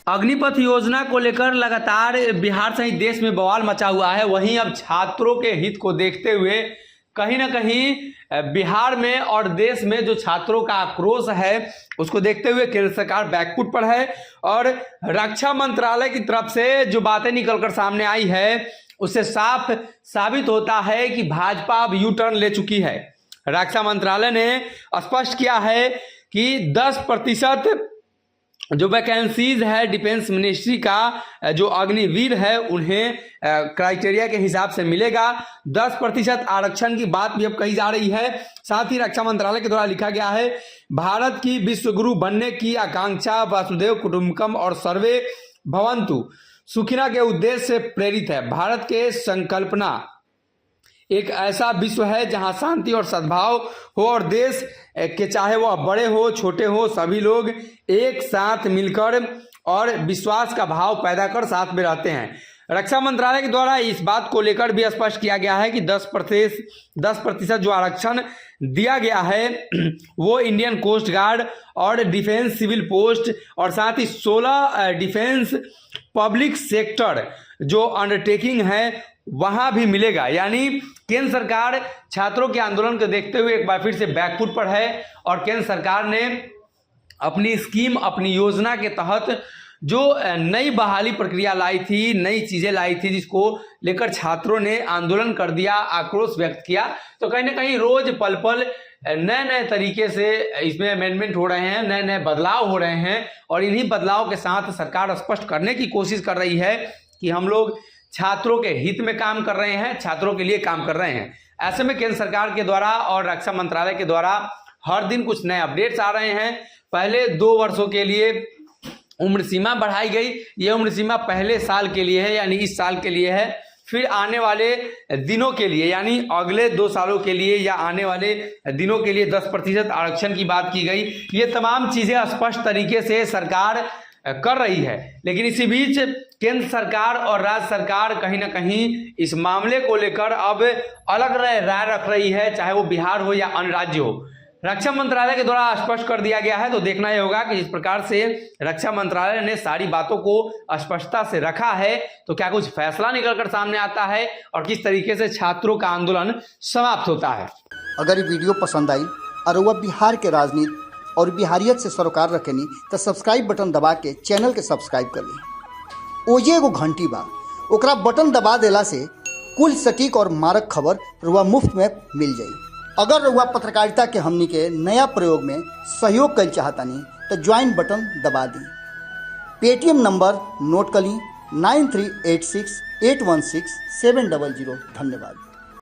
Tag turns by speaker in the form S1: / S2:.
S1: अग्निपथ योजना को लेकर लगातार बिहार सहित देश में बवाल मचा हुआ है। वहीं अब छात्रों के हित को देखते हुए कहीं ना कहीं बिहार में और देश में जो छात्रों का आक्रोश है उसको देखते हुए केंद्र सरकार बैकफुट पर है और रक्षा मंत्रालय की तरफ से जो बातें निकलकर सामने आई है उससे साफ साबित होता है कि भाजपा अब यू टर्न ले चुकी है। रक्षा मंत्रालय ने स्पष्ट किया है कि 10% जो वैकेंसीज है डिफेंस मिनिस्ट्री का जो अग्निवीर है उन्हें क्राइटेरिया के हिसाब से मिलेगा। 10% आरक्षण की बात भी अब कही जा रही है। साथ ही रक्षा मंत्रालय के द्वारा लिखा गया है भारत की विश्वगुरु बनने की आकांक्षा वसुधैव कुटुंबकम और सर्वे भवन्तु सुखिना के उद्देश्य से प्रेरित है। भारत के संकल्पना एक ऐसा विश्व है जहां शांति और सद्भाव हो और देश के चाहे वह बड़े हो छोटे हो सभी लोग एक साथ मिलकर और विश्वास का भाव पैदा कर साथ में रहते हैं। रक्षा मंत्रालय के द्वारा इस बात को लेकर भी स्पष्ट किया गया है कि 10% जो आरक्षण दिया गया है वो इंडियन कोस्ट गार्ड और डिफेंस सिविल पोस्ट और साथ ही 16 डिफेंस पब्लिक सेक्टर जो अंडरटेकिंग है वहां भी मिलेगा। यानी केंद्र सरकार छात्रों के आंदोलन को देखते हुए एक बार फिर से बैकफुट पर है और केंद्र सरकार ने अपनी स्कीम अपनी योजना के तहत जो नई बहाली प्रक्रिया लाई थी, नई चीजें लाई थी जिसको लेकर छात्रों ने आंदोलन कर दिया, आक्रोश व्यक्त किया। तो कहीं ना कहीं रोज पल पल नए नए तरीके से इसमें अमेंडमेंट हो रहे हैं, नए नए बदलाव हो रहे हैं और इन्हीं बदलाव के साथ सरकार स्पष्ट करने की कोशिश कर रही है कि हम लोग छात्रों के हित में काम कर रहे हैं, छात्रों के लिए काम कर रहे हैं। ऐसे में केंद्र सरकार के द्वारा और रक्षा मंत्रालय के द्वारा हर दिन कुछ नए अपडेट्स आ रहे हैं। पहले 2 वर्षों के लिए उम्र सीमा बढ़ाई गई, ये उम्र सीमा पहले साल के लिए है यानी इस साल के लिए है, फिर आने वाले दिनों के लिए यानी अगले 2 सालों के लिए या आने वाले दिनों के लिए 10% आरक्षण की बात की गई। ये तमाम चीजें स्पष्ट तरीके से सरकार कर रही है। लेकिन इसी बीच केंद्र सरकार और राज्य सरकार कहीं ना कहीं इस मामले को लेकर अब अलग राय रख रही है, चाहे वो बिहार हो या अन्य राज्य हो। रक्षा मंत्रालय के द्वारा स्पष्ट कर दिया गया है तो देखना यह होगा कि जिस प्रकार से रक्षा मंत्रालय ने सारी बातों को स्पष्टता से रखा है तो क्या कुछ फैसला निकलकर सामने आता है और किस तरीके से छात्रों का आंदोलन समाप्त होता है।
S2: अगर ये वीडियो पसंद आई और वह बिहार के राजनीति और बिहारियत से सरोकार रखेनी तो सब्सक्राइब बटन दबा के चैनल के सब्सक्राइब कर ली। ओजे एगो घंटी बा ओकरा बटन दबा देला से कुल सटीक और मारक खबर रुआ मुफ्त में मिल जाई। अगर रुआ पत्रकारिता के हमनी के नया प्रयोग में सहयोग कर चाहतानी तो ज्वाइन बटन दबा दी। पेटीएम नंबर नोट कर ली 9386816700। धन्यवाद।